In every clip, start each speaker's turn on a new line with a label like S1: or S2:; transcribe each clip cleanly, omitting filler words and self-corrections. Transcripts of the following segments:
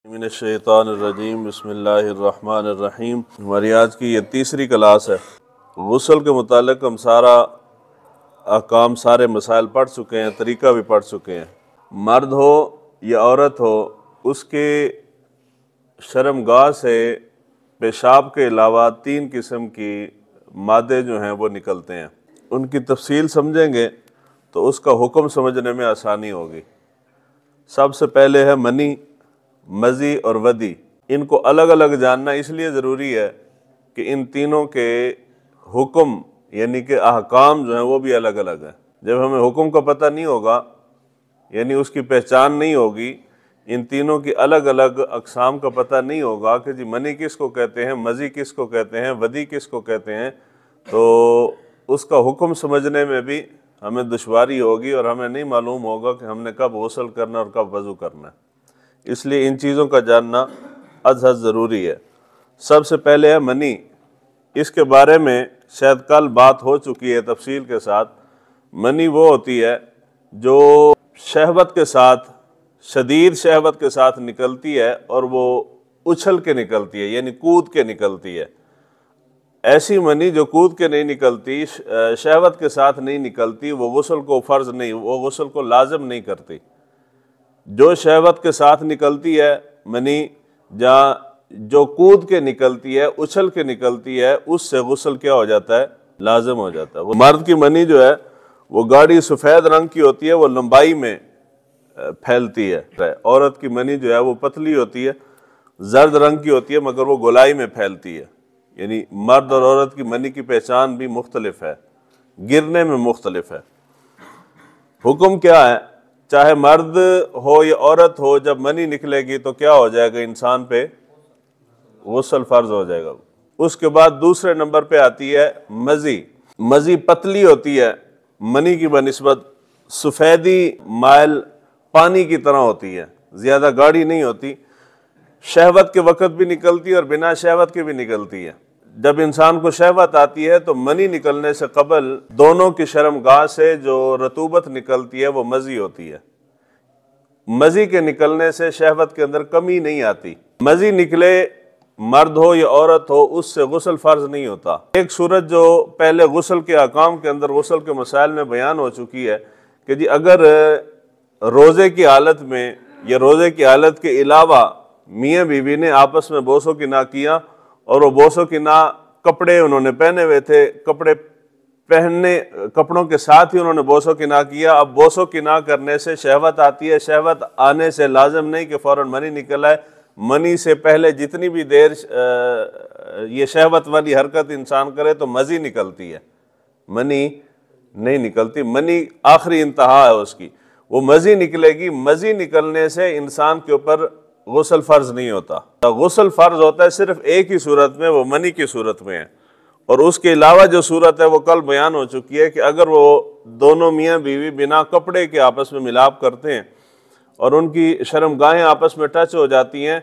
S1: मिनश्शैतानिर्रजीम बिस्मिल्लाहिर्रहमानिर्रहीम। हमारी आज की ये तीसरी क्लास है। गुस्ल के मुतालिक हम सारा अहकाम, सारे मसाइल पढ़ चुके हैं, तरीका भी पढ़ चुके हैं। मर्द हो या औरत हो, उसके शर्मगाह से पेशाब के अलावा 3 किस्म की मादे जो हैं वो निकलते हैं। उनकी तफसील समझेंगे तो उसका हुक्म समझने में आसानी होगी। सबसे पहले है मनी, मज़ी और वदी। इनको अलग अलग जानना इसलिए ज़रूरी है कि इन तीनों के हुक्म यानी कि अहकाम जो हैं वो भी अलग अलग हैं। जब हमें हुक्म का पता नहीं होगा, यानी उसकी पहचान नहीं होगी, इन तीनों की अलग अलग अक़साम का पता नहीं होगा कि जी मनी किसको कहते हैं, मज़ी किसको कहते हैं, वदी किसको कहते हैं, तो उसका हुक्म समझने में भी हमें दुश्वारी होगी और हमें नहीं मालूम होगा कि हमने कब गुस्ल करना और कब वज़ू करना है। इसलिए इन चीज़ों का जानना अज़ ज़रूरी है। सबसे पहले है मनी। इसके बारे में शायद कल बात हो चुकी है तफसील के साथ। मनी वो होती है जो शहवत के साथ, शदीद शहवत के साथ निकलती है और वो उछल के निकलती है, यानी कूद के निकलती है। ऐसी मनी जो कूद के नहीं निकलती, शहवत के साथ नहीं निकलती, वो गुस्ल को फ़र्ज़ नहीं, वो गुस्ल को लाज़िम नहीं करती। जो शहवत के साथ निकलती है मनी, जहाँ जो कूद के निकलती है, उछल के निकलती है, उससे गुस्ल क्या हो जाता है, लाजिम हो जाता है। वो मर्द की मनी जो है वो गाढ़ी सफ़ेद रंग की होती है, वो लंबाई में फैलती है। औरत की मनी जो है वो पतली होती है, जर्द रंग की होती है, मगर वो गोलाई में फैलती है। यानी मर्द और औरत की मनी की पहचान भी मुख्तलिफ है, गिरने में मुख्तलिफ है। हुक्म क्या है, चाहे मर्द हो या औरत हो, जब मनी निकलेगी तो क्या हो जाएगा, इंसान पे गुस्ल फ़र्ज हो जाएगा। उसके बाद दूसरे नंबर पे आती है मज़ी। मज़ी पतली होती है, मनी की बनिस्बत सफ़ेदी माइल पानी की तरह होती है, ज़्यादा गाढ़ी नहीं होती। शहवत के वक़्त भी निकलती है और बिना शहवत के भी निकलती है। जब इंसान को शहवत आती है तो मनी निकलने से कबल दोनों की शर्मगाह से जो रतूबत निकलती है वो मज़ी होती है। मज़ी के निकलने से शहवत के अंदर कमी नहीं आती। मज़ी निकले, मर्द हो या औरत हो, उससे गुस्ल फ़र्ज नहीं होता। एक सूरत जो पहले गुस्ल के अहकाम के अंदर, गुस्ल के मसाइल में बयान हो चुकी है कि जी अगर रोज़े की हालत में या रोज़े की हालत के अलावा मियाँ बीवी ने आपस में बोसो की ना किया और वो बोसो की ना कपड़े उन्होंने पहने हुए थे, कपड़ों के साथ ही उन्होंने बोसो की ना किया। अब बोसो की ना करने से शहवत आती है। शहवत आने से लाजम नहीं कि फ़ौरन मनी निकल आए। मनी से पहले जितनी भी देर ये शहवत वाली हरकत इंसान करे तो मज़ी निकलती है, मनी नहीं निकलती। मनी आखिरी इंतहा है उसकी, वो मज़ी निकलेगी। मज़ी निकलने से इंसान के ऊपर गुस्ल फ़र्ज नहीं होता। गुस्ल फ़र्ज होता है सिर्फ एक ही सूरत में, वो मनी की सूरत में है। और उसके अलावा जो सूरत है वो कल बयान हो चुकी है कि अगर वो दोनों मियाँ बीवी बिना कपड़े के आपस में मिलाप करते हैं और उनकी शर्मगाहें आपस में टच हो जाती हैं,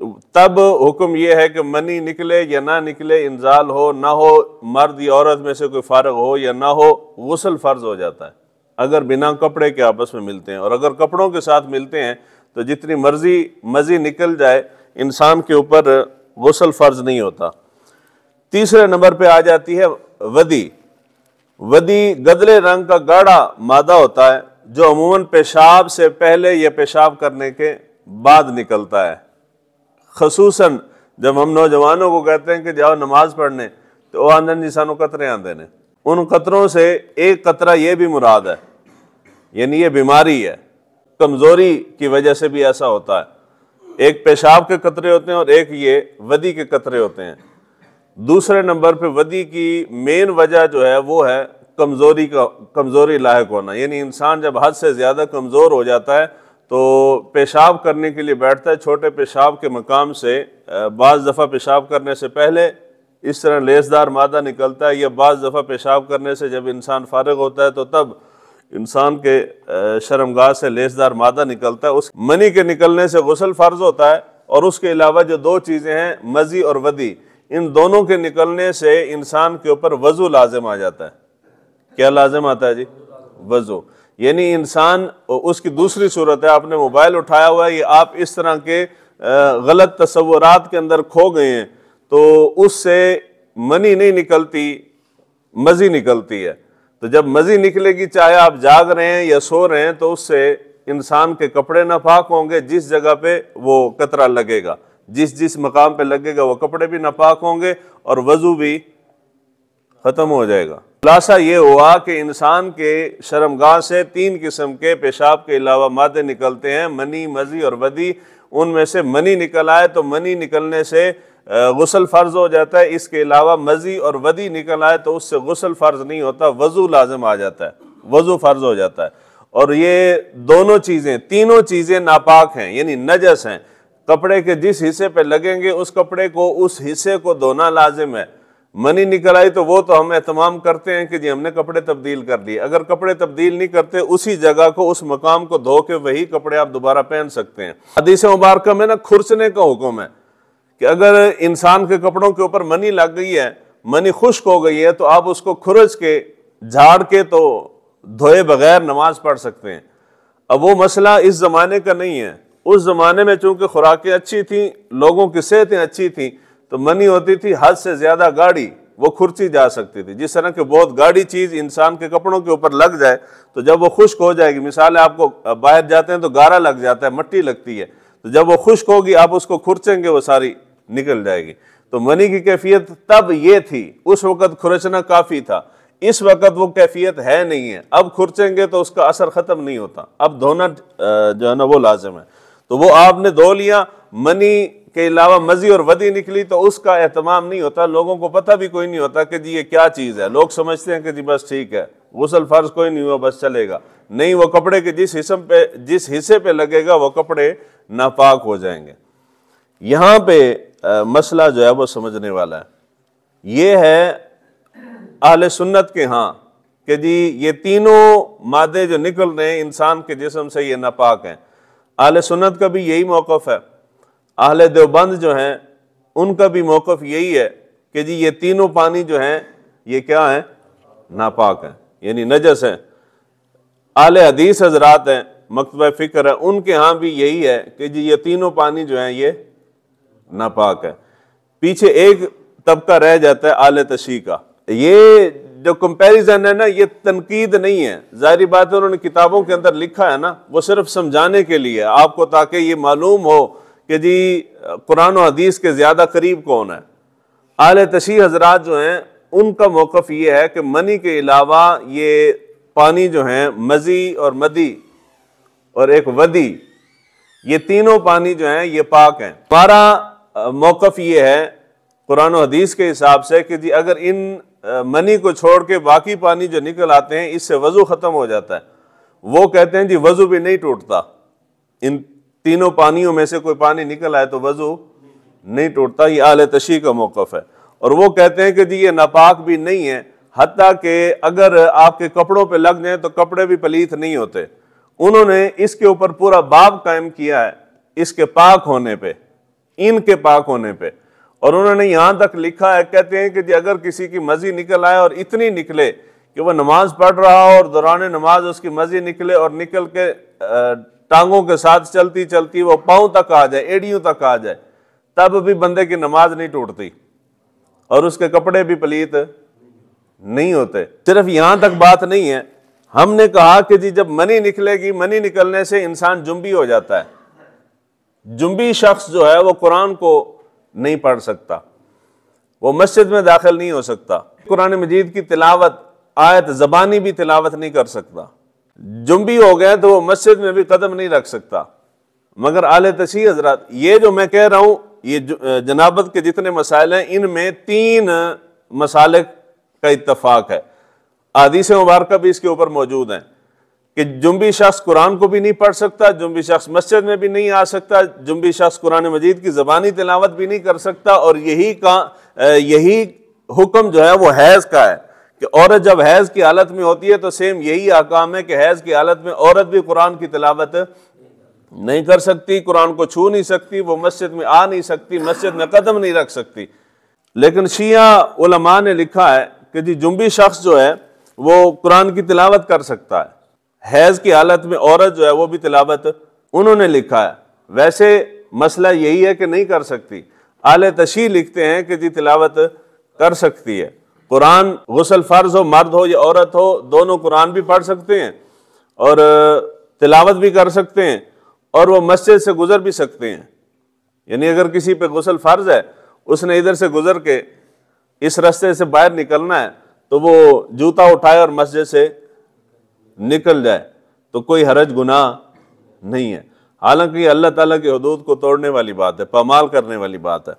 S1: तो तब हुक्म ये है कि मनी निकले या ना निकले, इंजाल हो ना हो, मर्द या औरत में से कोई फारग हो या ना हो, गुस्ल फ़र्ज हो जाता है अगर बिना कपड़े के आपस में मिलते हैं। और अगर कपड़ों के साथ मिलते हैं तो जितनी मर्जी मज़ी निकल जाए, इंसान के ऊपर गुस्ल फ़र्ज नहीं होता। तीसरे नंबर पे आ जाती है वदी। वदी गदले रंग का गाढ़ा मादा होता है जो अमूमन पेशाब से पहले या पेशाब करने के बाद निकलता है। खसूसन जब हम नौजवानों को कहते हैं कि जाओ नमाज पढ़ने, तो वह आंदन जी सानू कतरे आंदे ने। उन कतरों से एक कतरा ये भी मुराद है, यानी ये बीमारी है, कमज़ोरी की वजह से भी ऐसा होता है। एक पेशाब के कतरे होते हैं और एक ये वदी के कतरे होते हैं। दूसरे नंबर पे वदी की मेन वजह जो है वो है कमज़ोरी लायक होना। यानी इंसान जब हद से ज़्यादा कमज़ोर हो जाता है तो पेशाब करने के लिए बैठता है, छोटे पेशाब के मकाम से बाज़ दफ़ा पेशाब करने से पहले इस तरह लेसदार मादा निकलता है, या बाज़ दफ़ा पेशाब करने से जब इंसान फारिग होता है तो तब इंसान के शर्मगाह से लेसदार मादा निकलता है। उस मनी के निकलने से गुस्ल फ़र्ज होता है। और उसके अलावा जो दो चीज़ें हैं, मज़ी और वदी, इन दोनों के निकलने से इंसान के ऊपर वज़ू लाजिम आ जाता है। क्या लाजिम आता है जी? वज़ू। यानी इंसान, उसकी दूसरी सूरत है, आपने मोबाइल उठाया हुआ है, ये आप इस तरह के गलत तसव्वुरात के अंदर खो गए हैं तो उससे मनी नहीं निकलती, मज़ी निकलती है। तो जब मज़ी निकलेगी, चाहे आप जाग रहे हैं या सो रहे हैं, तो उससे इंसान के कपड़े नापाक होंगे, जिस जगह पे वो कतरा लगेगा, जिस जिस मकाम पे लगेगा वो कपड़े भी नापाक होंगे और वज़ू भी ख़त्म हो जाएगा। खुलासा ये हुआ कि इंसान के शर्मगाह से 3 किस्म के पेशाब के अलावा मादे निकलते हैं, मनी, मज़ी और वदी। उनमें से मनी निकल आए तो मनी निकलने से गुस्ल फ़र्ज हो जाता है। इसके अलावा मज़ी और वदी निकल आए तो उससे गुस्ल फ़र्ज नहीं होता, वज़ू लाजिम आ जाता है, वज़ू फ़र्ज हो जाता है। और ये दोनों चीज़ें, तीनों चीज़ें नापाक हैं, यानी नजस हैं। कपड़े के जिस हिस्से पे लगेंगे उस कपड़े को, उस हिस्से को धोना लाजिम है। मनी निकल आई तो वो तो हम एहतमाम करते हैं कि जी हमने कपड़े तब्दील कर लिए। अगर कपड़े तब्दील नहीं करते, उसी जगह को, उस मकाम को धो के वही कपड़े आप दोबारा पहन सकते हैं। हदीस मुबारक में ना खुरचने का हुक्म है कि अगर इंसान के कपड़ों के ऊपर मनी लग गई है, मनी खुश्क हो गई है, तो आप उसको खुरच के, झाड़ के, तो धोए बगैर नमाज पढ़ सकते हैं। अब वो मसला इस ज़माने का नहीं है। उस ज़माने में चूँकि खुराकें अच्छी थी, लोगों की सेहतें अच्छी थी, तो मनी होती थी हद से ज़्यादा गाढ़ी, वो खुरची जा सकती थी। जिस तरह की बहुत गाढ़ी चीज़ इंसान के कपड़ों के ऊपर लग जाए तो जब वो खुश्क हो जाएगी, मिसाल है आपको बाहर जाते हैं तो गारा लग जाता है, मट्टी लगती है, तो जब वो खुश्क होगी आप उसको खुरचेंगे, वो सारी निकल जाएगी। तो मनी की कैफियत तब ये थी, उस वक़्त खुरचना काफ़ी था। इस वक़्त वो कैफियत है नहीं है। अब खुरचेंगे तो उसका असर ख़त्म नहीं होता, अब धोना जो है ना वो लाजिम है। तो वो आपने धो लिया, मनी के अलावा मज़ी और वदी निकली तो उसका एहतमाम नहीं होता। लोगों को पता भी कोई नहीं होता कि जी ये क्या चीज़ है। लोग समझते हैं कि जी बस ठीक है, गुस्ल फ़र्ज कोई नहीं हुआ, बस चलेगा। नहीं, वो कपड़े के जिस हिस्से पे लगेगा वो कपड़े नापाक हो जाएंगे। यहाँ पे मसला जो है वो समझने वाला है। ये है अहले सुन्नत के यहाँ कि जी ये तीनों मादे जो निकल रहे हैं इंसान के जिस्म से, ये नापाक हैं। अहले सुन्नत का भी यही मौक़िफ़ है। अहले देवबंद जो हैं उनका भी मौक़िफ़ यही है कि जी ये तीनों पानी जो हैं ये क्या है, नापाक हैं, यानी नजस है। अहले हदीस हज़रात हैं, मकतबा फ़िक्र है, उनके यहाँ भी यही है कि जी ये तीनों पानी जो हैं ये नापाक है। पीछे एक तबका रह जाता है अहले तशरीह का। ये जो कंपैरिजन है ना, ये तनकीद नहीं है। ज़ाहिर बात है उन्होंने किताबों के अंदर लिखा है ना, वो सिर्फ समझाने के लिए आपको, ताकि ये मालूम हो कि जी कुरान और हदीस के ज़्यादा करीब कौन है। अहले तशरीह हज़रात जो हैं उनका मौक़िफ़ ये है कि मनी के अलावा ये पानी जो हैं, मज़ी और मदी और एक वदी, ये तीनों पानी जो हैं ये पाक हैं। हमारा मौक़िफ़ ये है कुरान और हदीस के हिसाब से कि जी अगर इन मनी को छोड़ के बाकी पानी जो निकल आते हैं इससे वज़ू ख़त्म हो जाता है। वो कहते हैं जी वज़ू भी नहीं टूटता, इन तीनों पानियों में से कोई पानी निकल आए तो वज़ू नहीं टूटता। ये अहले तशरीह का मौक़िफ़ है। और वो कहते हैं कि जी ये नापाक भी नहीं है, हत्ता कि अगर आपके कपड़ों पे लग जाए तो कपड़े भी पलीत नहीं होते। उन्होंने इसके ऊपर पूरा बाब कायम किया है, इसके पाक होने पे, इनके पाक होने पे। और उन्होंने यहाँ तक लिखा है, कहते हैं कि जी अगर किसी की मज़ी निकल आए और इतनी निकले कि वह नमाज पढ़ रहा हो और दौरान नमाज उसकी मज़ी निकले और निकल के टांगों के साथ चलती चलती वो पाँव तक आ जाए, एड़ियों तक आ जाए, तब भी बंदे की नमाज नहीं टूटती और उसके कपड़े भी पलीत नहीं होते। सिर्फ यहाँ तक बात नहीं है, हमने कहा कि जी जब मनी निकलेगी, मनी निकलने से इंसान जुम्बी हो जाता है। जुम्बी शख्स जो है वो कुरान को नहीं पढ़ सकता, वो मस्जिद में दाखिल नहीं हो सकता, कुरान मजीद की तिलावत, आयत ज़बानी भी तिलावत नहीं कर सकता। जुम्बी हो गए तो वो मस्जिद में भी कदम नहीं रख सकता। मगर अहले तशरीह हज़रात, ये जो मैं कह रहा हूँ, ये जनाबत के जितने मसाइल हैं इनमें 3 मसाले का इत्तफाक है। हदीस मुबारक भी इसके ऊपर मौजूद हैं कि जुम्बी शख्स कुरान को भी नहीं पढ़ सकता, जुम्बी शख्स मस्जिद में भी नहीं आ सकता, जुम्बी शख्स कुरान मजीद की ज़बानी तिलावत भी नहीं कर सकता। और यही हुक्म जो है वो हैज़ का है कि औरत जब हैज़ की हालत में होती है तो सेम यही अहकाम है कि हैज़ की हालत में औरत भी कुरान की तिलावत नहीं कर सकती, कुरान को छू नहीं सकती, वो मस्जिद में आ नहीं सकती, मस्जिद में कदम नहीं रख सकती। लेकिन शिया उलमा ने लिखा है कि जी जुम्बी शख्स जो है वो कुरान की तिलावत कर सकता है। हैज़ की हालत में औरत जो है वो भी तिलावत उन्होंने लिखा है। वैसे मसला यही है कि नहीं कर सकती। आले तशी लिखते हैं कि जी तिलावत कर सकती है। कुरान गुस्ल फर्ज हो, मर्द हो या औरत हो, दोनों कुरान भी पढ़ सकते हैं और तिलावत भी कर सकते हैं और वो मस्जिद से गुजर भी सकते हैं। यानी अगर किसी पे गुस्ल फर्ज है, उसने इधर से गुजर के इस रास्ते से बाहर निकलना है तो वो जूता उठाए और मस्जिद से निकल जाए तो कोई हरज गुनाह नहीं है। हालांकि अल्लाह ताला की हुदूद को तोड़ने वाली बात है, पामाल करने वाली बात है।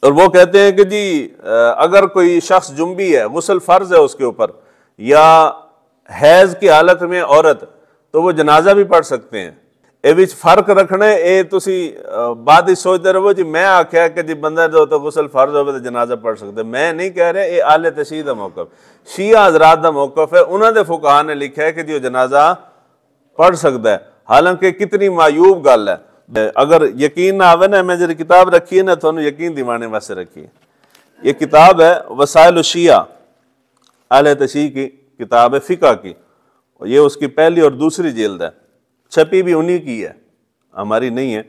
S1: और वो कहते हैं कि जी अगर कोई शख्स जुम्बी है, गुस्ल फर्ज है उसके ऊपर, या हैज की हालत में औरत, तो वो जनाजा भी पढ़ सकते हैं। ए विच फर्क रखना है, तुसी बात ही सोचते रहो जी मैं आख्या कि जी बंदा जो तो गुस्ल फर्ज हो तो जनाजा पढ़ सकते। मैं नहीं कह रहा, ये आले तशीह दा मौकफ, शिया हज़रात दा मौकफ है। उन्होंने फुकाहा ने लिखा है कि जी जनाजा पढ़ सकता है। हालांकि कितनी मायूब गल है, अगर यकीन ना आवे ना, मैं जी किताब रखी है ना, थोड़ा यकीन दिवाने वास्ते रखी है। ये किताब है वसाइल शिया, आले तशीह की किताब है फ़िक़ह की। ये उसकी पहली और दूसरी जिल्द है, छपी भी उन्हीं की है, हमारी नहीं है।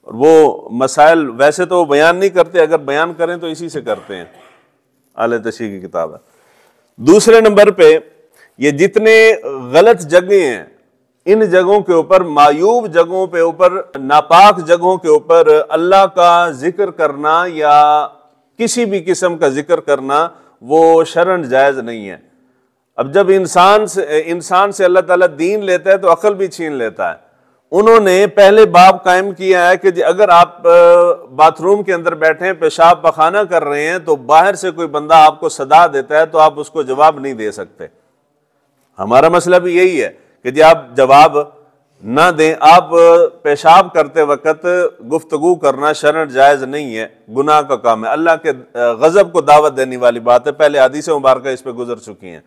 S1: और वो मसाइल वैसे तो बयान नहीं करते, अगर बयान करें तो इसी से करते हैं। आले तशीह की किताब है। दूसरे नंबर पे ये जितने गलत जगह हैं, इन जगहों के ऊपर, मायूब जगहों पे ऊपर, नापाक जगहों के ऊपर अल्लाह का जिक्र करना या किसी भी किस्म का जिक्र करना वो शरन जायज़ नहीं है। अब जब इंसान से अल्लाह ताला दीन लेता है तो अक्ल भी छीन लेता है। उन्होंने पहले बाब कायम किया है कि अगर आप बाथरूम के अंदर बैठे हैं, पेशाब पखाना कर रहे हैं, तो बाहर से कोई बंदा आपको सदा देता है तो आप उसको जवाब नहीं दे सकते। हमारा मसला भी यही है कि जी आप जवाब ना दें। आप पेशाब करते वक्त गुफ्तगू करना शरन जायज़ नहीं है, गुनाह का काम है, अल्लाह के गज़ब को दावत देने वाली बात है। पहले हदीसें मुबारक इस पर गुजर चुकी हैं।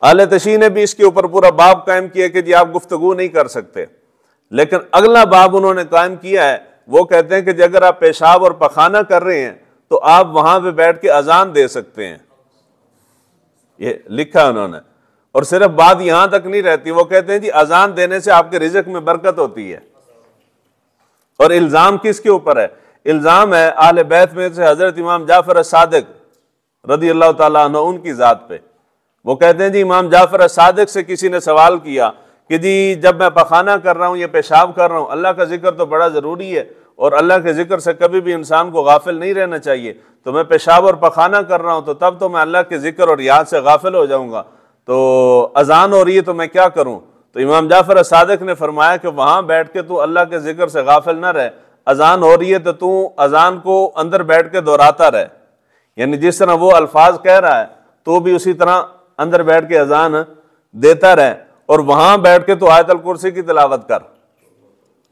S1: आले तशीह ने भी इसके ऊपर पूरा बाब कायम किया कि जी आप गुफ्तगू नहीं कर सकते। लेकिन अगला बाब उन्होंने कायम किया है, वो कहते हैं कि अगर आप पेशाब और पखाना कर रहे हैं तो आप वहां पे बैठ के अजान दे सकते हैं। ये लिखा है उन्होंने। और सिर्फ बात यहां तक नहीं रहती, वो कहते हैं जी अजान देने से आपके रिज़्क में बरकत होती है। और इल्जाम किसके ऊपर है? इल्जाम है आले बैत में से हजरत इमाम जाफर सादिक रदी अल्लाह ताला अन्हु उनकी जात पे। वो कहते हैं जी इमाम जाफर सादिक से किसी ने सवाल किया कि जी जब मैं पखाना कर रहा हूँ या पेशाब कर रहा हूँ, अल्लाह का जिक्र तो बड़ा ज़रूरी है और अल्लाह के जिक्र से कभी भी इंसान को गाफिल नहीं रहना चाहिए। तो मैं पेशाब और पखाना कर रहा हूँ तो तब तो मैं अल्लाह के जिक्र और याद से गाफिल हो जाऊँगा, तो अजान हो रही है तो मैं क्या करूँ? तो इमाम जाफर सादिक ने फरमाया कि वहाँ बैठ के तू अल्लाह के जिक्र से गाफिल ना रहे। अजान हो रही है तो तू अजान को अंदर बैठ के दोहराता रहे, यानी जिस तरह वो अल्फाज कह रहा है तो भी उसी तरह अंदर बैठ के अजान देता रहे। और वहां बैठ के तो आयतल कुर्सी की तिलावत कर,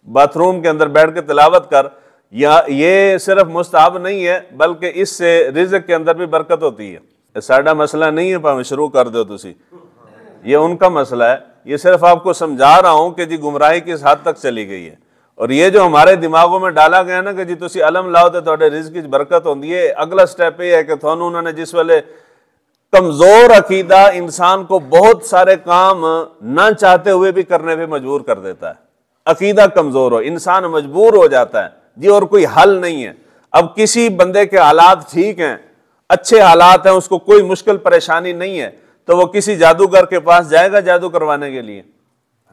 S1: बाथरूम के अंदर बैठ के तिलावत कर। या ये सिर्फ मुस्ताहब नहीं है बल्कि इससे रिज़्क के अंदर भी बरकत होती है। साडा मसला नहीं है, भावें शुरू कर दो तुसी, ये उनका मसला है। ये सिर्फ आपको समझा रहा हूं कि जी गुमराही किस हद तक चली गई है। और ये जो हमारे दिमागों में डाला गया ना कि जी तुसी अलम लाओ तो तुहाडे रिज़्क की बरकत होती है, अगला स्टेप ये है कि थानू उन्होंने जिस वेले कमजोर अकीदा इंसान को बहुत सारे काम ना चाहते हुए भी करने पे मजबूर कर देता है। अकीदा कमजोर हो, इंसान मजबूर हो जाता है जी, और कोई हल नहीं है। अब किसी बंदे के हालात ठीक हैं, अच्छे हालात हैं, उसको कोई मुश्किल परेशानी नहीं है, तो वो किसी जादूगर के पास जाएगा जादू करवाने के लिए?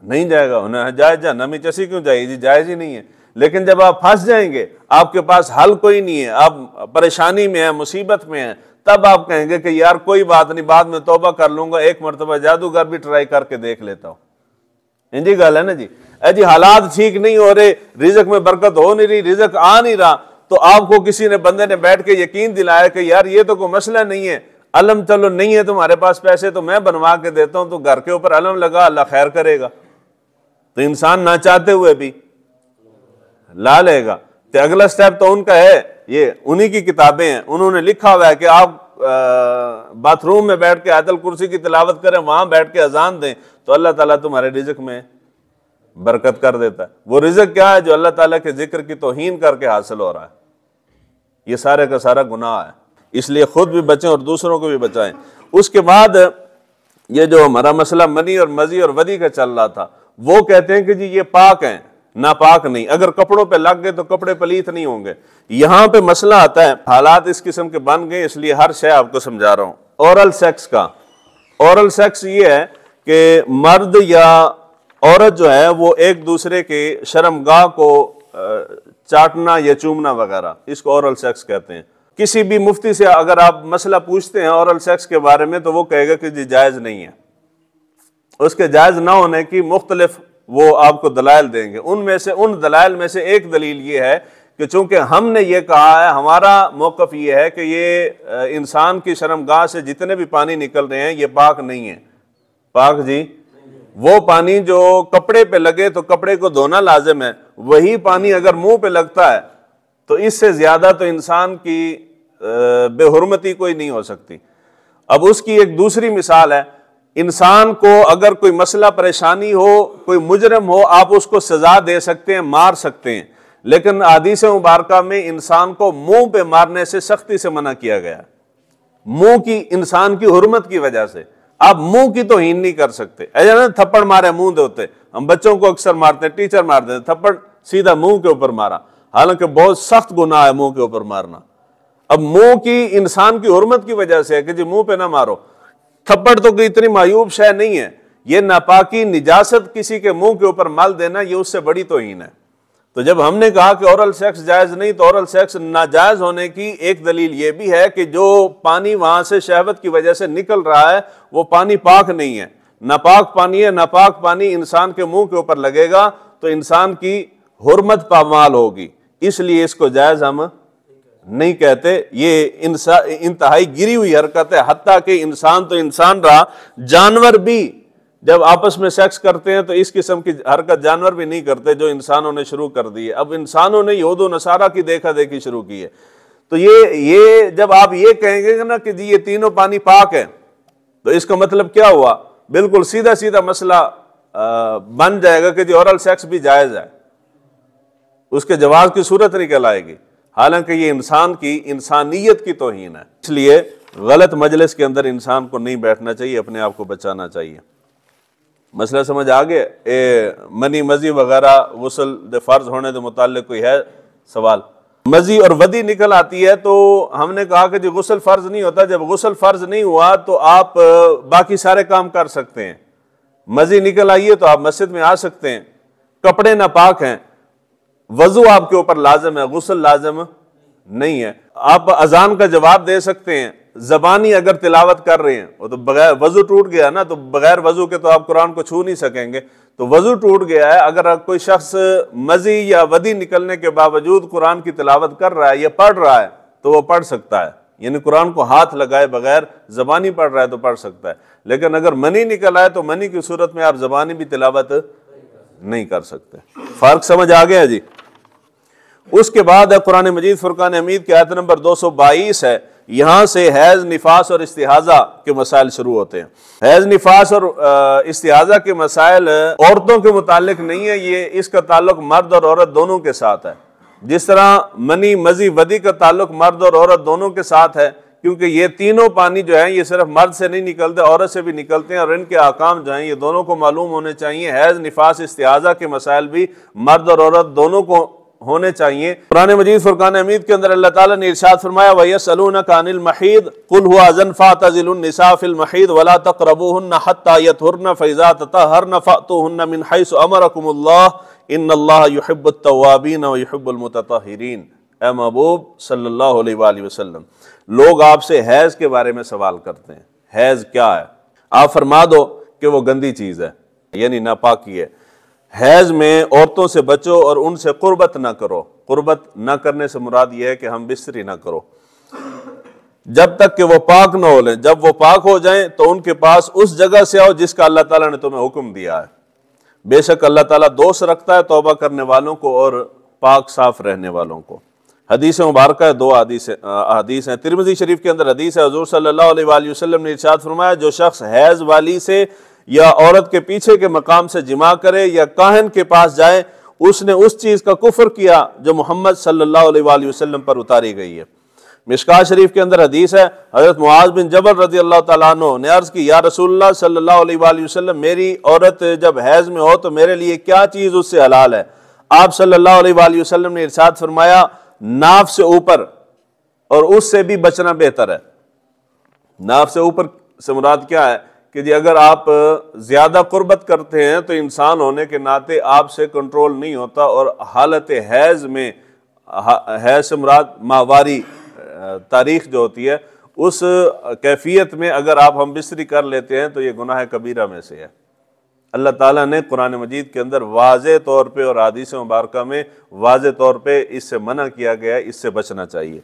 S1: नहीं जाएगा। उन्हें जायज जा नमी चसी क्यों जाएगी जी, जायज ही नहीं है। लेकिन जब आप फंस जाएंगे, आपके पास हल कोई नहीं है, आप परेशानी में है, मुसीबत में है, तब आप कहेंगे कि यार कोई बात नहीं, बाद में तौबा कर लूंगा, एक मरतबा जादूगर भी ट्राई करके देख लेता हूं। इंजी गल है ना जी। जी हालात ठीक नहीं हो रहे, रिज़्क में बरकत हो नहीं रही, रिज़्क आ नहीं रहा, तो आपको किसी ने बंदे ने बैठ के यकीन दिलाया कि यार ये तो कोई मसला नहीं है, अलम चलो नहीं है तुम्हारे पास पैसे तो मैं बनवा के देता हूं, तो घर के ऊपर अलम लगा, अल्लाह खैर करेगा। तो इंसान ना चाहते हुए भी ला लेगा। तो अगला स्टेप तो उनका है, ये उन्हीं की किताबें हैं, उन्होंने लिखा हुआ है कि आप बाथरूम में बैठ के आयतल कुर्सी की तिलावत करें, वहां बैठ के अजान दें तो अल्लाह ताला तुम्हारे रिज़्क में बरकत कर देता है। वो रिज़्क क्या है? जो अल्लाह ताला के जिक्र की तौहीन करके हासिल हो रहा है। ये सारे का सारा गुनाह है, इसलिए खुद भी बचें और दूसरों को भी बचाएं। उसके बाद ये जो हमारा मसला मनी और मजी और वदी का चल रहा था, वो कहते हैं कि जी ये पाक हैं, नापाक नहीं। अगर कपड़ों पे लग गए तो कपड़े पलीत नहीं होंगे। यहां पे मसला आता है, हालात इस किस्म के बन गए, इसलिए हर शय आपको समझा रहा हूं। ओरल सेक्स का, ओरल सेक्स ये है कि मर्द या औरत जो है वो एक दूसरे के शर्मगाह को चाटना या चूमना वगैरह, इसको ओरल सेक्स कहते हैं। किसी भी मुफ्ती से अगर आप मसला पूछते हैं ओरल सेक्स के बारे में तो वो कहेगा कि जी जायज नहीं है। उसके जायज ना होने की मुख्तलिफ वो आपको दलाइल देंगे। उनमें से, उन दलाइल में से एक दलील ये है कि चूंकि हमने ये कहा है, हमारा मौक़िफ़ ये है कि ये इंसान की शर्मगाह से जितने भी पानी निकल रहे हैं ये पाक नहीं है। पाक जी, वो पानी जो कपड़े पे लगे तो कपड़े को धोना लाजिम है, वही पानी अगर मुंह पे लगता है तो इससे ज्यादा तो इंसान की बेहुरमती कोई नहीं हो सकती। अब उसकी एक दूसरी मिसाल है, इंसान को अगर कोई मसला परेशानी हो, कोई मुजरम हो, आप उसको सजा दे सकते हैं, मार सकते हैं, लेकिन हदीस मुबारका में इंसान को मुंह पे मारने से सख्ती से मना किया गया। मुंह की, इंसान की हुर्मत की वजह से आप मुंह की तौहीन नहीं कर सकते। ऐसा ना थप्पड़ मारे मुंह देते, हम बच्चों को अक्सर मारते हैं, टीचर मार देते, थप्पड़ सीधा मुंह के ऊपर मारा, हालांकि बहुत सख्त गुनाह है मुंह के ऊपर मारना। अब मुंह की, इंसान की हुर्मत की वजह से है कि जी मुंह पे ना मारो। थप्पड़ तो कोई इतनी मायूब शय नहीं है, ये नापाकी, निजासत किसी के मुंह के ऊपर मल देना, ये उससे बड़ी तौहीन है। तो जब हमने कहा कि ओरल सेक्स जायज नहीं, तो ओरल सेक्स नाजायज होने की एक दलील ये भी है कि जो पानी वहां से शहवत की वजह से निकल रहा है वो पानी पाक नहीं है, नापाक पानी है। नापाक पानी इंसान के मुंह के ऊपर लगेगा तो इंसान की हुर्मत पामाल होगी, इसलिए इसको जायज हम नहीं कहते। ये इंतहाई गिरी हुई हरकत है। हत्ता कि इंसान तो इंसान रहा, जानवर भी जब आपस में सेक्स करते हैं तो इस किस्म की हरकत जानवर भी नहीं करते जो इंसानों ने शुरू कर दी है। अब इंसानों ने यहूद व नसारा की देखा देखी शुरू की है। तो ये जब आप ये कहेंगे ना कि जी ये तीनों पानी पाक है, तो इसका मतलब क्या हुआ? बिल्कुल सीधा सीधा मसला बन जाएगा कि जी ओरल सेक्स भी जायज है, उसके जवाब की सूरत निकल आएगी, हालांकि ये इंसान की इंसानियत की तौहीन है। इसलिए गलत मजलिस के अंदर इंसान को नहीं बैठना चाहिए, अपने आप को बचाना चाहिए। मसला समझ आ गया? मनी मजी वगैरह गुस्ल फर्ज होने के मुताल्लिक कोई है सवाल? मजी और वदी निकल आती है तो हमने कहा कि जो गुस्ल फर्ज नहीं होता, जब गुस्ल फर्ज नहीं हुआ तो आप बाकी सारे काम कर सकते हैं। मजी निकल आई है तो आप मस्जिद में आ सकते हैं, कपड़े नापाक हैं, वजू आपके ऊपर लाजम है, गुस्ल लाजम नहीं है। आप अजान का जवाब दे सकते हैं, जबानी अगर तिलावत कर रहे हैं, वो तो बगैर वजू टूट गया ना, तो बगैर वजू के तो आप कुरान को छू नहीं सकेंगे, तो वजू टूट गया है। अगर कोई शख्स मजी या वदी निकलने के बावजूद कुरान की तिलावत कर रहा है या पढ़ रहा है तो वो पढ़ सकता है, यानी कुरान को हाथ लगाए बगैर जबानी पढ़ रहा है तो पढ़ सकता है। लेकिन अगर मनी निकल आए तो मनी की सूरत में आप जबानी भी तिलावत नहीं कर सकते। फर्क समझ आ गया जी? उसके बाद है कुरान मजीद फुरकान हमीद की आयत नंबर 222 है। यहां से हैज, निफास और इस्तिहाजा के मसाइल शुरू होते हैं। हैज, निफास और इस्तिहाजा के मसाइल औरतों के मुतालिक नहीं है, ये इसका ताल्लुक मर्द और औरत दोनों के साथ है। जिस तरह मनी, मजी, वदी का ताल्लुक मर्द और औरत दोनों के साथ है, क्योंकि ये तीनों पानी जो है ये सिर्फ मर्द से नहीं निकलते, औरत से भी निकलते हैं, और इनके आकाम जो हैं ये दोनों को मालूम होने चाहिए। हैज, निफास, इस्तिहाजा के मसाइल भी मर्द और औरत दोनों को होने चाहिए। कुरान मजीद फुरकान हमीद के अंदर अल्लाह ताला ने इरशाद फरमाया, वयसअलूनका अनिल महीद कुल हुवा अज़न फ़अतज़िलुन निसा फ़िल महीद वला तक़रबूहुन्ना हत्ता यतहुरन फ़इज़ा ततहरन फ़अतूहुन्ना मिन हैसु अमरकुमुल्लाह इन्नल्लाह युहिब्बुत तव्वाबीन व युहिब्बुल मुततहिरीन। ए महबूब सल्लल्लाहु अलैहि वसल्लम, लोग आपसे हैज के बारे में सवाल करते हैं, हैज क्या है? आप फरमा दो कि वो गंदी चीज है, यानी नापाकी है। हैज में औरतों से बचो और उनसे कुर्बत ना करो। कुर्बत ना करने से मुराद यह है कि हम बिस्तरी ना करो जब तक कि वो पाक ना हो लें। जब वो पाक हो जाएं तो उनके पास उस जगह से आओ जिसका अल्लाह ताला ने तुम्हें हुक्म दिया है। बेशक अल्लाह ताला दोस्त रखता है तौबा करने वालों को और पाक साफ रहने वालों को। हदीस मुबारक है, दो हदीस हैं। तिरमिज़ी शरीफ के अंदर हदीस है, हुज़ूर सल्लल्लाहु अलैहि वसल्लम ने इरशाद फरमाया, जो शख्स हैज वाली से या औरत के पीछे के मकाम से जिमा करे या काहिन के पास जाए, उसने उस चीज का कुफ्र किया जो मोहम्मद सल्लल्लाहु अलैहि वसल्लम पर उतारी गई है। मिशकात शरीफ के अंदर हदीस है, हजरत मुआज बिन जबल रज़ियल्लाहु तआला अन्हु ने अर्ज की, या रसूलुल्लाह सल्लल्लाहु अलैहि वसल्लम, मेरी औरत जब हैज में हो तो मेरे लिए क्या चीज उससे हलाल है? आप सल्लल्लाहु अलैहि वसल्लम ने इरशाद फरमाया, नाफ से ऊपर और उससे भी बचना बेहतर है। नाफ से ऊपर से मुराद क्या है कि जी अगर आप ज्यादा कुर्बत करते हैं तो इंसान होने के नाते आपसे कंट्रोल नहीं होता, और हालत हैज में, हैज से मुराद माहवारी तारीख जो होती है, उस कैफियत में अगर आप हम बिस्तरी कर लेते हैं तो ये गुनाह कबीरा में से है। अल्लाह ताला ने कुरान मजीद के अंदर वाज़े तौर पे और हदीस मुबारक में वाज़े तौर पे इससे मना किया गया है, इससे बचना चाहिए।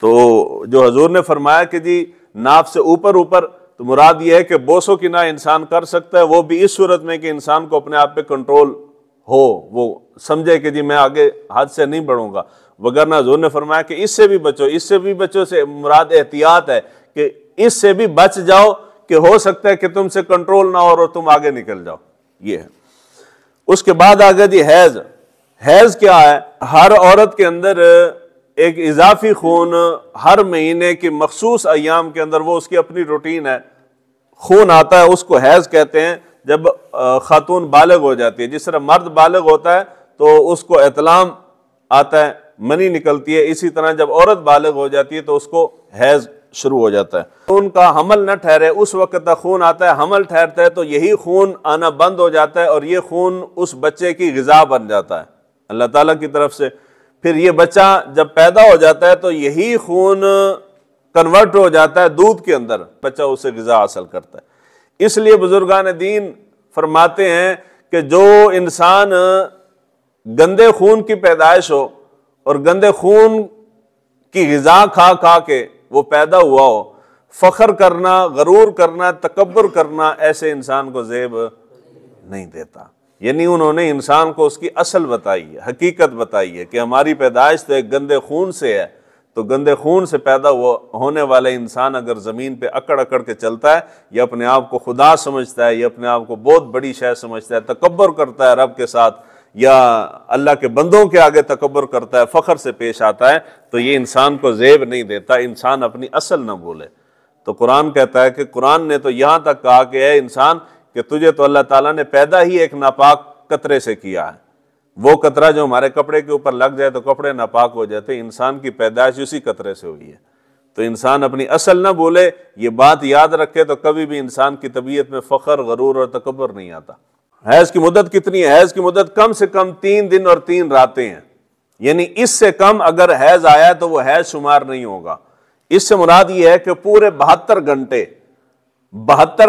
S1: तो जो हजूर ने फरमाया कि जी नाफ से ऊपर ऊपर, तो मुराद ये है कि बोसो की ना इंसान कर सकता है, वो भी इस सूरत में कि इंसान को अपने आप पे कंट्रोल हो, वो समझे कि जी मैं आगे हाथ से नहीं बढ़ूंगा। वगरना हजूर ने फरमाया कि इससे भी बचो, इससे भी बचो से मुराद एहतियात है कि इससे भी बच जाओ कि हो सकता है कि तुमसे कंट्रोल ना हो और तुम आगे निकल जाओ। ये है। उसके बाद आगे जी हैज। हैज क्या है? हर औरत के अंदर एक इजाफी खून हर महीने की मखसूस अयाम के अंदर, वो उसकी अपनी रूटीन है, खून आता है, उसको हैज कहते हैं। जब खातून बालिग हो जाती है, जिस तरह मर्द बालिग होता है तो उसको एतलाम आता है, मनी निकलती है, इसी तरह जब औरत बालिग हो जाती है तो उसको हैज शुरू हो जाता है। खून का हमल न ठहरे उस वक्त तक खून आता है, हमल ठहरता है तो यही खून आना बंद हो जाता है और ये खून उस बच्चे की ग़िज़ा बन जाता है अल्लाह ताला की तरफ से। फिर ये बच्चा जब पैदा हो जाता है तो यही खून कन्वर्ट हो जाता है दूध के अंदर, बच्चा उसे ग़िज़ा हासिल करता है। इसलिए बुजुर्गान दीन फरमाते हैं कि जो इंसान गंदे खून की पैदाइश हो और गंदे खून की ग़िज़ा खा खा के वो पैदा हुआ हो, फ़ख्र करना, गरूर करना, तकब्बुर करना ऐसे इंसान को ज़ेब नहीं देता। यानी उन्होंने इंसान को उसकी असल बताई है, हकीकत बताई है कि हमारी पैदाइश तो एक गंदे खून से है। तो गंदे खून से पैदा होने वाला इंसान अगर ज़मीन पे अकड़ अकड़ के चलता है, या अपने आप को खुदा समझता है, या अपने आप को बहुत बड़ी शय समझता है, तकब्बुर करता है रब के साथ, या अल्लाह के बंदों के आगे तकब्बुर करता है, फ़ख्र से पेश आता है, तो ये इंसान को ज़ेब नहीं देता। इंसान अपनी असल न भूले। तो कुरान कहता है कि कुरान ने तो यहाँ तक कहा कि है इंसान कि तुझे तो अल्लाह ताला ने पैदा ही एक नापाक कतरे से किया है। वो कतरा जो हमारे कपड़े के ऊपर लग जाए तो कपड़े नापाक हो जाते, इंसान की पैदाइश उसी कतरे से हुई है। तो इंसान अपनी असल न भूले, ये बात याद रखे, तो कभी भी इंसान की तबीयत में फ़ख्र, गरूर और तकब्बुर नहीं आता। हैज की मुद्दत कितनी है? हैज की मुद्दत कम से कम 3 दिन और 3 रातें हैं। यानी इससे कम अगर हैज आया तो वो हैज शुमार नहीं होगा। इससे मुराद ये है कि पूरे 72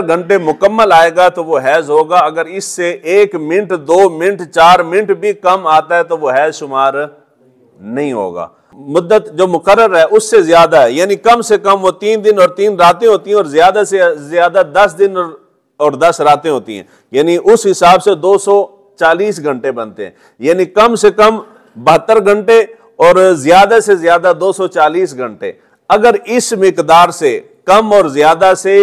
S1: घंटे मुकम्मल आएगा तो वो हैज होगा। अगर इससे 1 मिनट, 2 मिनट, 4 मिनट भी कम आता है तो वो हैज शुमार नहीं होगा। मुद्दत जो मुकर्रर है उससे ज्यादा है, यानी कम से कम वो 3 दिन और 3 रातें होती हैं, और ज्यादा से ज्यादा 10 दिन और 10 रातें होती हैं। यानी उस हिसाब से 240 घंटे बनते हैं। यानी कम से कम 72 घंटे और ज्यादा से ज्यादा 240 घंटे। अगर इस मिकदार से कम और ज्यादा से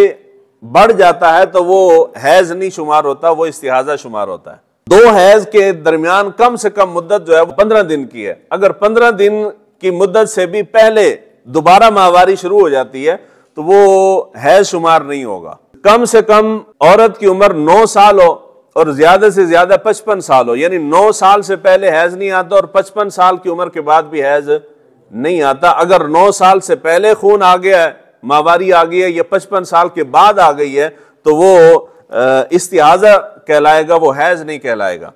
S1: बढ़ जाता है तो वो हैज नहीं शुमार होता, वो इस्तिहाजा शुमार होता है। 2 हैज के दरमियान कम से कम मुद्दत जो है वो 15 दिन की है। अगर 15 दिन की मुद्दत से भी पहले दोबारा माहवारी शुरू हो जाती है तो वो हैज शुमार नहीं होगा। कम से कम औरत की उम्र 9 साल हो और ज्यादा से ज्यादा 55 साल हो, यानी 9 साल से पहले हैज नहीं आता और 55 साल की उम्र के बाद भी हैज नहीं आता। अगर 9 साल से पहले खून आ गया है, माहवारी आ गई है, या 55 साल के बाद आ गई है तो वो इस्तिहाजा कहलाएगा, वो हैज नहीं कहलाएगा।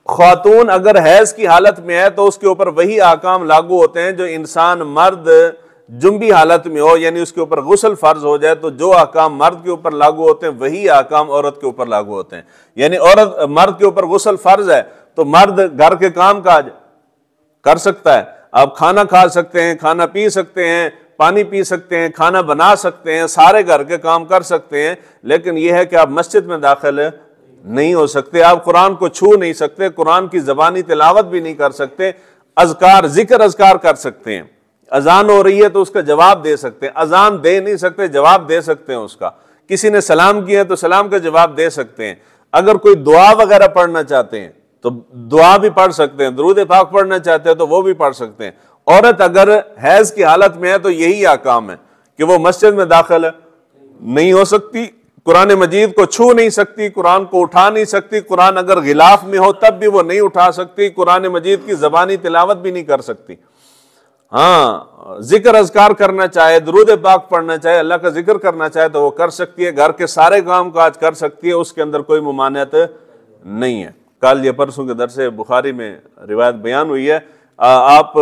S1: खातून अगर हैज की हालत में है तो उसके ऊपर वही आकाम लागू होते हैं जो इंसान मर्द जुम्बी हालत में हो, यानी उसके ऊपर गुस्ल फर्ज हो जाए तो जो आकाम मर्द के ऊपर लागू होते हैं वही आकाम औरत के ऊपर लागू होते हैं। यानी औरत मर्द के ऊपर गुस्ल फर्ज है तो मर्द घर के काम काज कर सकता है। आप खाना खा सकते हैं, खाना पी सकते हैं, पानी पी सकते हैं, खाना बना सकते हैं, सारे घर के काम कर सकते हैं, लेकिन यह है कि आप मस्जिद में दाखिल नहीं हो सकते, आप कुरान को छू नहीं सकते, कुरान की ज़बानी तिलावत भी नहीं कर सकते, अज़कार जिक्र अज़कार कर सकते हैं। अजान हो रही है तो उसका जवाब दे सकते हैं, अजान दे नहीं सकते, जवाब दे सकते हैं उसका। किसी ने सलाम किया है तो सलाम का जवाब दे सकते हैं। अगर कोई दुआ वगैरह पढ़ना चाहते हैं तो दुआ भी पढ़ सकते हैं, दुरूद पाक पढ़ना चाहते हैं तो वो भी पढ़ सकते हैं। औरत अगर हैज की हालत में है तो यही आकाम है कि वो मस्जिद में दाखिल नहीं हो सकती, कुरान मजीद को छू नहीं सकती, कुरान को उठा नहीं सकती, कुरान अगर गिलाफ में हो तब भी वो नहीं उठा सकती, कुरान मजीद की ज़बानी तिलावत भी नहीं कर सकती। हाँ, जिक्र अज़कार करना चाहे, दुरूद पाक पढ़ना चाहे, अल्लाह का जिक्र करना चाहे तो वो कर सकती है, घर के सारे काम काज कर सकती है, उसके अंदर कोई मुमानियत नहीं है। कल या परसों के दरस बुखारी में रिवायत बयान हुई है, आप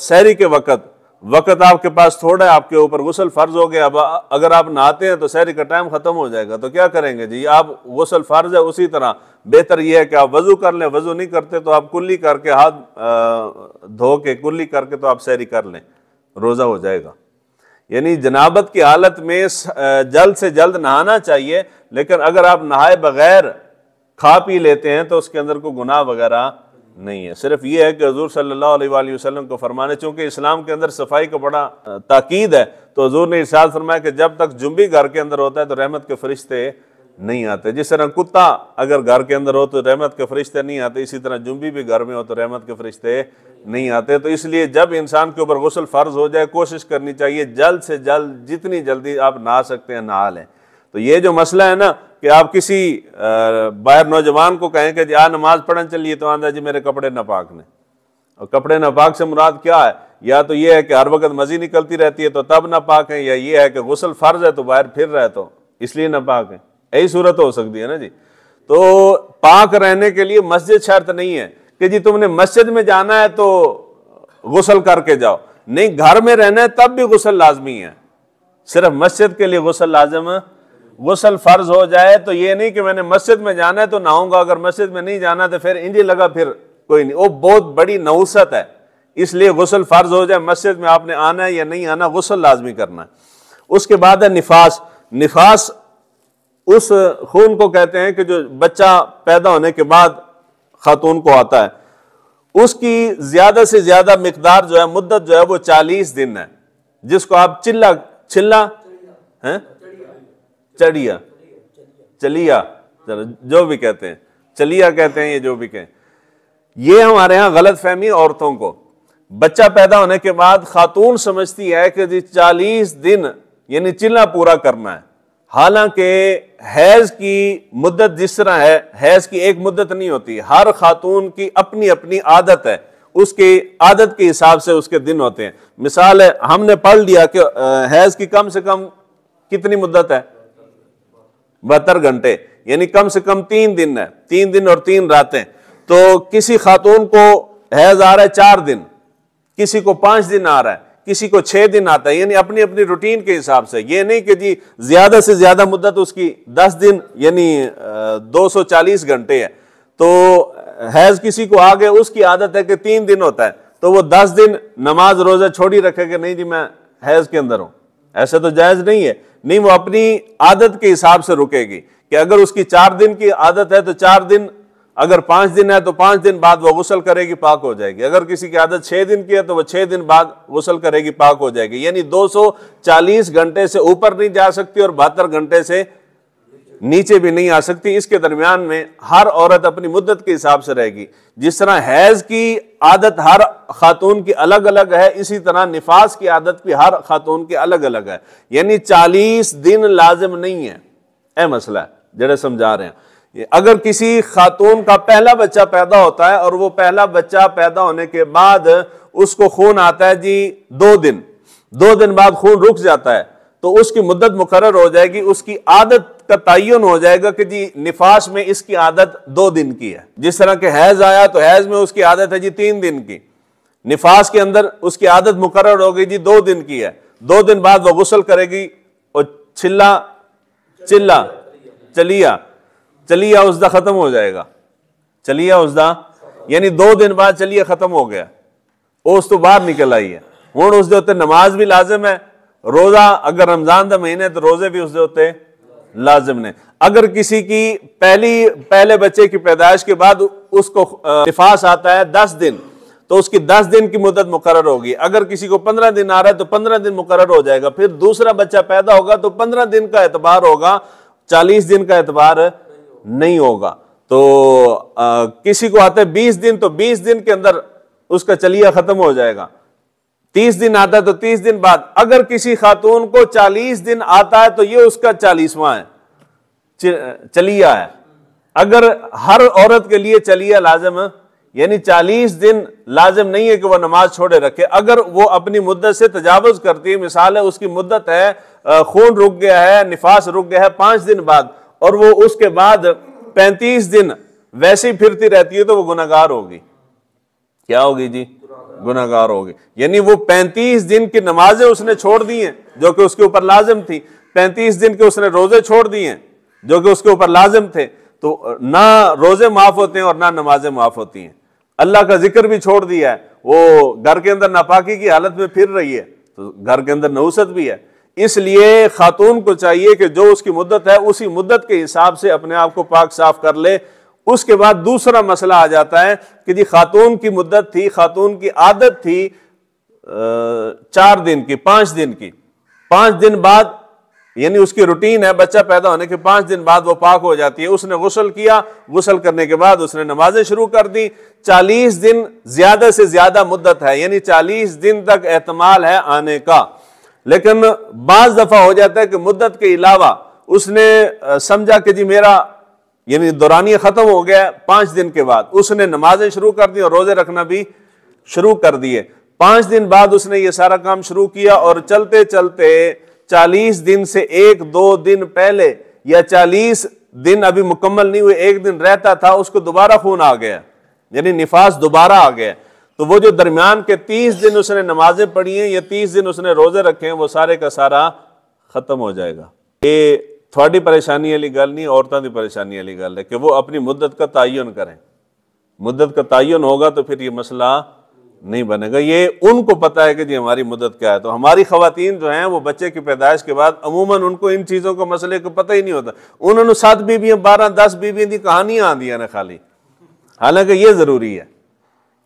S1: सहरी के वक़्त आपके पास थोड़ा है, आपके ऊपर गुस्ल फ़र्ज हो गया, अब अगर आप नहाते हैं तो सहरी का टाइम ख़त्म हो जाएगा, तो क्या करेंगे जी? आप गुस्ल फ़र्ज है, उसी तरह बेहतर यह है कि आप वज़ू कर लें, वज़ू नहीं करते तो आप कुल्ली करके हाथ धो के कुल्ली करके तो आप सहरी कर लें, रोज़ा हो जाएगा। यानी जनाबत की हालत में जल्द से जल्द नहाना चाहिए, लेकिन अगर आप नहाए बगैर खा पी लेते हैं तो उसके अंदर कोई गुनाह वगैरह नहीं है। सिर्फ ये है कि हुजूर सल्लल्लाहु अलैहि वसल्लम को फरमाने, चूंकि इस्लाम के अंदर सफाई का बड़ा ताकीद है, तो हुजूर ने इरशाद फरमाया कि जब तक जुम्बी घर के अंदर होता है तो रहमत के फरिश्ते नहीं आते। जिस तरह कुत्ता अगर घर के अंदर हो तो रहमत के फरिश्ते नहीं आते, इसी तरह जुम्बी भी घर में हो तो रहमत के फरिश्ते नहीं आते। तो इसलिए जब इंसान के ऊपर गुस्ल फ़र्ज हो जाए, कोशिश करनी चाहिए जल्द से जल्द, जितनी जल्दी आप नहा सकते हैं नहा लें। तो ये जो मसला है ना कि आप किसी बाहर नौजवान को कहें कि आ नमाज पढ़ने चलिए, तो आंदा जी मेरे कपड़े नापाक ने। और कपड़े नापाक से मुराद क्या है? या तो ये है कि हर वक्त मज़ी निकलती रहती है तो तब नापाक है, या ये है कि गुस्ल फ़र्ज है तो बाहर फिर रहे तो इसलिए नापाक है। यही सूरत हो सकती है ना जी। तो पाक रहने के लिए मस्जिद शर्त नहीं है कि जी तुमने मस्जिद में जाना है तो गुस्ल करके जाओ, नहीं, घर में रहना है तब भी गुस्ल लाजमी है। सिर्फ मस्जिद के लिए गुस्ल लाजिम, गुस्ल फर्ज हो जाए तो ये नहीं कि मैंने मस्जिद में जाना है तो नहाऊंगा, अगर मस्जिद में नहीं जाना तो फिर इंजी लगा फिर कोई नहीं, वो बहुत बड़ी नौसत है। इसलिए गुस्ल फर्ज हो जाए, मस्जिद में आपने आना है या नहीं आना, गुस्ल लाजमी करना है। उसके बाद है निफास। निफास उस खून को कहते हैं कि जो बच्चा पैदा होने के बाद खातून को आता है, उसकी ज्यादा से ज्यादा मिकदार जो है, मुद्दत जो है वो 40 दिन है, जिसको आप चिल्ला है, चलिया जो भी कहते हैं, चलिया कहते हैं, ये जो भी कहें। ये हमारे यहाँ गलत फहमी औरतों को, बच्चा पैदा होने के बाद खातून समझती है कि जी 40 दिन यानी चिल्ला पूरा करना है। हालांकि हैज की मुद्दत जिस तरह है, हैज की एक मुद्दत नहीं होती, हर खातून की अपनी अपनी आदत है, उसकी आदत के हिसाब से उसके दिन होते हैं। मिसाल है, हमने पढ़ लिया कि हैज की कम से कम कितनी मुद्दत है? 72 घंटे, यानी कम से कम 3 दिन है, 3 दिन और 3 रातें। तो किसी खातून को हैज आ रहा है 4 दिन, किसी को 5 दिन आ रहा है, किसी को 6 दिन आता है, यानी अपनी अपनी रूटीन के हिसाब से। ये नहीं कि जी ज्यादा से ज्यादा मुद्दत उसकी 10 दिन यानी 240 घंटे है। तो हैज किसी को आ गए, उसकी आदत है कि 3 दिन होता है, तो वो 10 दिन नमाज रोजा छोड़ी रखेगा, नहीं जी मैं हैज के अंदर हूं, ऐसे तो जायज नहीं है। नहीं, वो अपनी आदत के हिसाब से रुकेगी कि अगर उसकी 4 दिन की आदत है तो 4 दिन, अगर 5 दिन है तो 5 दिन बाद वो गुस्ल करेगी, पाक हो जाएगी। अगर किसी की आदत 6 दिन की है तो वो 6 दिन बाद गुस्ल करेगी, पाक हो जाएगी। यानी 240 घंटे से ऊपर नहीं जा सकती और 72 घंटे से नीचे भी नहीं आ सकती। इसके दरमियान में हर औरत अपनी मुद्दत के हिसाब से रहेगी। जिस तरह हैज की आदत हर खातून की अलग अलग है, इसी तरह निफास की आदत भी हर खातून की अलग अलग है। यानी 40 दिन लाजिम नहीं है, यह मसला है जरा समझा रहे हैं। अगर किसी खातून का पहला बच्चा पैदा होता है और वो पहला बच्चा पैदा होने के बाद उसको खून आता है जी 2 दिन बाद खून रुक जाता है, तो उसकी मुद्दत मुकर्रर हो जाएगी, उसकी आदत का तयन हो जाएगा कि जी निफास में इसकी आदत 2 दिन की है। जिस तरह के हैज आया तो हैज में उसकी आदत है जी 3 दिन की, निफास के अंदर उसकी आदत मुकर्रर हो गई जी 2 दिन की है। 2 दिन बाद वो गुस्ल करेगी और चलिया उसदा खत्म हो जाएगा। चलिया उसदा यानी 2 दिन बाद चलिया खत्म हो गया, उस तो बाहर निकल आई है। हुण उसदे उत्ते नमाज भी लाजिम है, रोजा अगर रमजान का महीने तो रोजे भी उसदे उत्ते लाजिम ने। अगर किसी की पहले बच्चे की पैदाइश के बाद उसको निफास आता है 10 दिन, तो उसकी 10 दिन की मुद्दत मुकर्रर होगी। अगर किसी को 15 दिन आ रहा है तो 15 दिन मुकर्रर हो जाएगा। फिर दूसरा बच्चा पैदा होगा तो 15 दिन का एतबार होगा, 40 दिन का एतबार नहीं होगा। तो किसी को आते हैं 20 दिन, तो 20 दिन के अंदर उसका चलिया खत्म हो जाएगा। 30 दिन आता है तो 30 दिन बाद। अगर किसी खातून को 40 दिन आता है तो ये उसका 40वां है, चलिया है। अगर हर औरत के लिए चलिया लाजिम है, यानी 40 दिन लाजिम नहीं है कि वह नमाज छोड़े रखे। अगर वो अपनी मुद्दत से तजावुज करती है, मिसाल है उसकी मुद्दत है, खून रुक गया है, निफास रुक गया है 5 दिन बाद, और वो उसके बाद 35 दिन वैसे ही फिरती रहती है, तो वो गुनहगार होगी। क्या होगी जी? गुनहगार होगी। यानी वो 35 दिन की नमाजें उसने छोड़ दी हैं जो कि उसके ऊपर लाजिम थी, 35 दिन के उसने रोजे छोड़ दिए हैं जो कि उसके ऊपर लाजिम थे। तो ना रोजे माफ होते हैं और ना नमाजें माफ होती हैं। अल्लाह का जिक्र भी छोड़ दिया है, वो घर के अंदर नापाकी की हालत में फिर रही है, तो घर के अंदर नहुसत भी है। इसलिए खातून को चाहिए कि जो उसकी मुद्दत है उसी मुद्दत के हिसाब से अपने आप को पाक साफ कर ले। उसके बाद दूसरा मसला आ जाता है कि जी खातून की मुद्दत थी, खातून की आदत थी 4 दिन की, 5 दिन की, 5 दिन बाद यानी उसकी रूटीन है, बच्चा पैदा होने के 5 दिन बाद वो पाक हो जाती है। उसने गुस्ल किया, गुस्ल करने के बाद उसने नमाजें शुरू कर दी। 40 दिन ज्यादा से ज्यादा मुद्दत है, यानी 40 दिन तक एहतमाल है आने का। लेकिन बाज दफा हो जाता है कि मुद्दत के अलावा उसने समझा कि जी मेरा यानी दौरानिया खत्म हो गया, 5 दिन के बाद उसने नमाजें शुरू कर दी और रोजे रखना भी शुरू कर दिए। 5 दिन बाद उसने ये सारा काम शुरू किया और चलते चलते 40 दिन से 1-2 दिन पहले या 40 दिन अभी मुकम्मल नहीं हुए, 1 दिन रहता था, उसको दोबारा खून आ गया, यानी निफास दोबारा आ गया। तो वो जो दरमियान के 30 दिन उसने नमाजें पढ़ी हैं या 30 दिन उसने रोजे रखे हैं, वो सारे का सारा खत्म हो जाएगा। ये थोड़ी परेशानी वाली गल नहीं, औरतों की परेशानी वाली गल है कि वो अपनी मुद्दत का तयन करें। मुद्दत का तयन होगा तो फिर ये मसला नहीं बनेगा। ये उनको पता है कि जी हमारी मुद्दत क्या है। तो हमारी खवातीन जो हैं वो बच्चे की पैदाइश के बाद अमूमन उनको इन चीज़ों को मसले को पता ही नहीं होता। उन्होंने 7 बीबियाँ 12-10 बीबियाँ की कहानियाँ आंदियाँ ना खाली, हालांकि ये ज़रूरी है।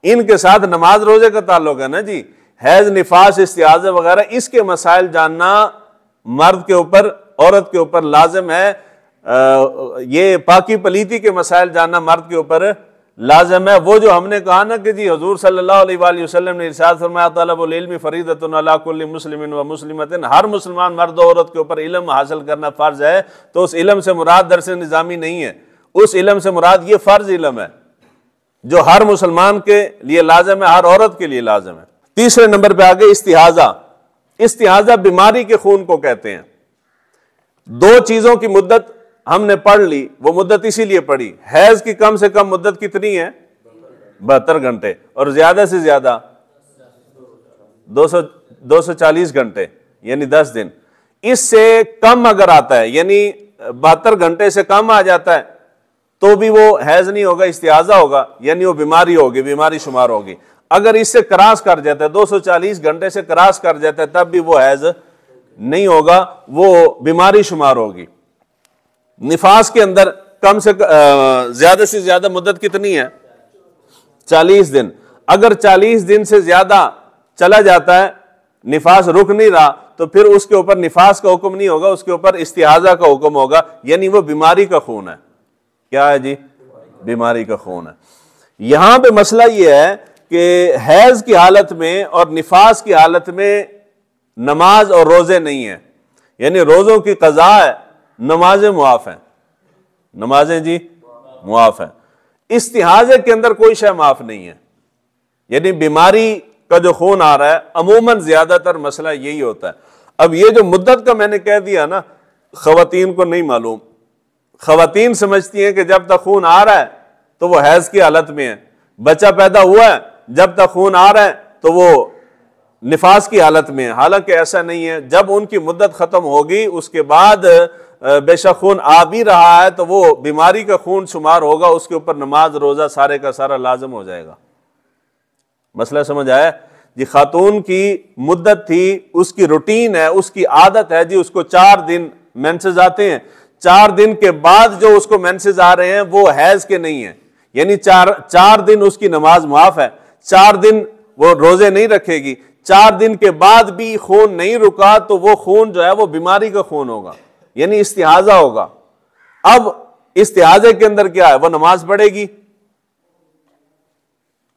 S1: इनके साथ नमाज रोजे का ताल्लुक है ना जी। हैज, निफास, इस्तिआज़ा वगैरह इसके मसाइल जानना मर्द के ऊपर, औरत के ऊपर लाजिम है। ये पाकी पलीती के मसाइल जानना मर्द के ऊपर लाजिम है। वो जो हमने कहा ना कि जी हुजूर सल्लल्लाहु अलैहि वसल्लम ने इरशाद फरमाया तलबुल इल्मी फरीदतुन अला कुल्ली मुस्लिमिन व मुस्लिमतिन, हर मुसलमान मर्द और औरत के ऊपर इल्म हासिल करना फ़र्ज है। तो उस इल्म से मुराद दर्स निज़ामी नहीं है, उस इल्म से मुराद ये फ़र्ज इल्म है जो हर मुसलमान के लिए लाजिम है, हर औरत के लिए लाजिम है। तीसरे नंबर पे आगे इस्तिहाजा। इस्तिहाजा बीमारी के खून को कहते हैं। 2 चीजों की मुद्दत हमने पढ़ ली, वो मुद्दत इसीलिए पढ़ी। हैज की कम से कम मुद्दत कितनी है? 72 घंटे, और ज्यादा से ज्यादा 240 घंटे यानी 10 दिन। इससे कम अगर आता है यानी 72 घंटे से कम आ जाता है तो भी वो हैज नहीं होगा, इस्तिहाजा होगा, यानी वो बीमारी होगी, बीमारी शुमार होगी। अगर इससे क्रॉस कर जाता है, 240 घंटे से क्रॉस कर जाता है, तब भी वो हैज नहीं होगा, वो बीमारी शुमार होगी। निफास के अंदर कम से ज्यादा मुद्दत कितनी है? 40 दिन। अगर 40 दिन से ज्यादा चला जाता है, निफास रुक नहीं रहा, तो फिर उसके ऊपर निफास का हुक्म नहीं होगा, उसके ऊपर इस्तिहाजा का हुक्म होगा, यानी वो बीमारी का खून है। क्या है जी? बीमारी का खून है। यहां पे मसला यह है कि हैज की हालत में और निफास की हालत में नमाज और रोजे नहीं है, यानी रोजों की कज़ा है, नमाजें मुआफ हैं, नमाजें जी मुआफ हैं। इस्तिहाजे के अंदर कोई शय माफ नहीं है, यानी बीमारी का जो खून आ रहा है, अमूमन ज्यादातर मसला यही होता है। अब ये जो मुद्दत का मैंने कह दिया ना, खवातीन को नहीं मालूम। खवातीन समझती हैं कि जब तक खून आ रहा है तो वो हैज की हालत में है, बच्चा पैदा हुआ है जब तक खून आ रहा है तो वो निफास की हालत में है। हालांकि ऐसा नहीं है। जब उनकी मुद्दत खत्म होगी उसके बाद बेशक खून आ भी रहा है तो वो बीमारी का खून शुमार होगा, उसके ऊपर नमाज रोजा सारे का सारा लाजम हो जाएगा। मसला समझ आया जी? खातून की मुद्दत थी, उसकी रूटीन है, उसकी आदत है जी, उसको 4 दिन मेंसेस आते हैं, 4 दिन के बाद जो उसको मेंसेस आ रहे हैं वो हैज के नहीं है, यानी 4 दिन उसकी नमाज माफ है, 4 दिन वो रोजे नहीं रखेगी। 4 दिन के बाद भी खून नहीं रुका तो वो खून जो है वो बीमारी का खून होगा, यानी इस्तिहाजा होगा। अब इस्तिहाजे के अंदर क्या है? वो नमाज पढ़ेगी।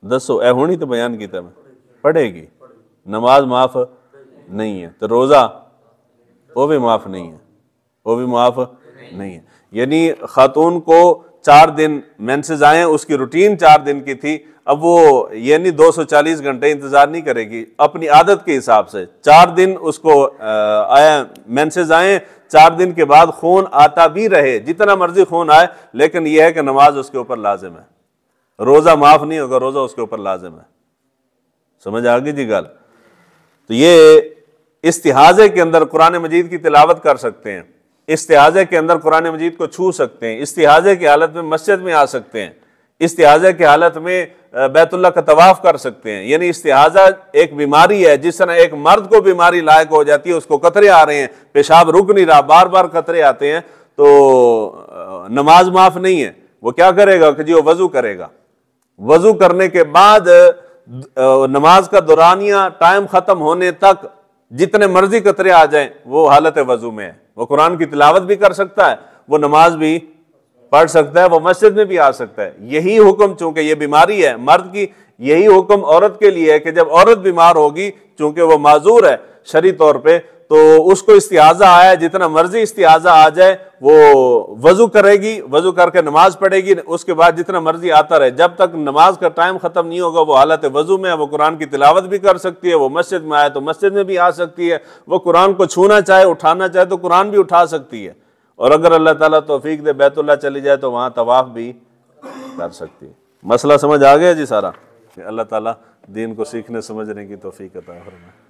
S1: दसो ए होनी तो बयान की मैं पढ़ेगी, नमाज माफ नहीं है, तो रोजा वो भी माफ नहीं है, वो भी माफ नहीं है। यानी खातून को 4 दिन मेंसेस आए, उसकी रूटीन 4 दिन की थी, अब वो यानी 240 घंटे इंतजार नहीं करेगी, अपनी आदत के हिसाब से 4 दिन उसको आया, मेंसेस आए, 4 दिन के बाद खून आता भी रहे, जितना मर्जी खून आए, लेकिन यह है कि नमाज उसके ऊपर लाजिम है, रोजा माफ नहीं होगा, रोजा उसके ऊपर लाजिम है। समझ आ गई जी गल? तो ये इस्तिहाजे के अंदर कुरान मजीद की तिलावत कर सकते हैं, इस्तिहाजे के अंदर कुरान मजीद को छू सकते हैं, इस्तिहाजे की हालत में मस्जिद में आ सकते हैं, इस्तिहाजे की हालत में बैतुल्लाह का तवाफ कर सकते हैं। यानी इस्तिहाजा एक बीमारी है, जिस तरह एक मर्द को बीमारी लायक हो जाती है, उसको कतरे आ रहे हैं, पेशाब रुक नहीं रहा, बार बार कतरे आते हैं, तो नमाज माफ नहीं है। वो क्या करेगा कि जी वो वजू करेगा, वजू करने के बाद नमाज का दौरानिया टाइम खत्म होने तक जितने मर्जी कतरे आ जाएं, वो हालत वजू में है, वो कुरान की तिलावत भी कर सकता है, वो नमाज भी पढ़ सकता है, वो मस्जिद में भी आ सकता है। यही हुक्म, चूंकि ये बीमारी है मर्द की, यही हुक्म औरत के लिए है कि जब औरत बीमार होगी, चूंकि वो माजूर है शरई तौर पे, तो उसको इस्तिहाजा आया, जितना मर्जी इस्तिहाजा आ जाए, वो वजू करेगी, वजू करके नमाज पढ़ेगी, उसके बाद जितना मर्जी आता रहे, जब तक नमाज का टाइम खत्म नहीं होगा, वो हालत वजू में है, वो कुरान की तिलावत भी कर सकती है, वो मस्जिद में आए तो मस्जिद में भी आ सकती है, वो कुरान को छूना चाहे, उठाना चाहे तो कुरान भी उठा सकती है, और अगर अल्लाह ताला तौफीक दे बैतुल्लाह चली जाए तो वहाँ तवाफ भी कर सकती है। मसला समझ आ गया जी सारा? अल्लाह ताला दीन को सीखने समझने की तौफीक अता फरमाए।